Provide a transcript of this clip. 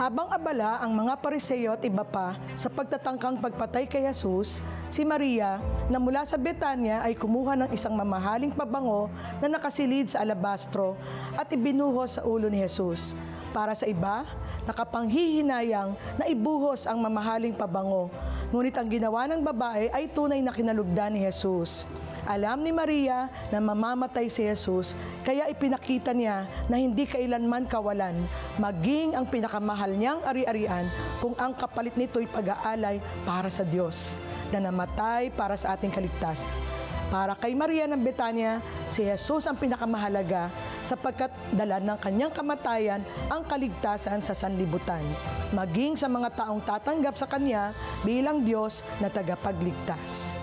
Habang abala ang mga Pariseo at iba pa sa pagtatangkang pagpatay kay Jesus, si Maria na mula sa Betanya ay kumuha ng isang mamahaling pabango na nakasilid sa alabastro at ibinuhos sa ulo ni Jesus. Para sa iba, nakapanghihinayang na ibuhos ang mamahaling pabango. Ngunit ang ginawa ng babae ay tunay na kinalugdan ni Jesus. Alam ni Maria na mamamatay si Jesus, kaya ipinakita niya na hindi kailanman kawalan, maging ang pinakamahal niyang ari-arian kung ang kapalit nito'y pag-aalay para sa Diyos, na namatay para sa ating kaligtasan. Para kay Maria ng Betanya, si Jesus ang pinakamahalaga sapagkat dala ng kanyang kamatayan ang kaligtasan sa sanlibutan, maging sa mga taong tatanggap sa kanya bilang Diyos na tagapagligtas.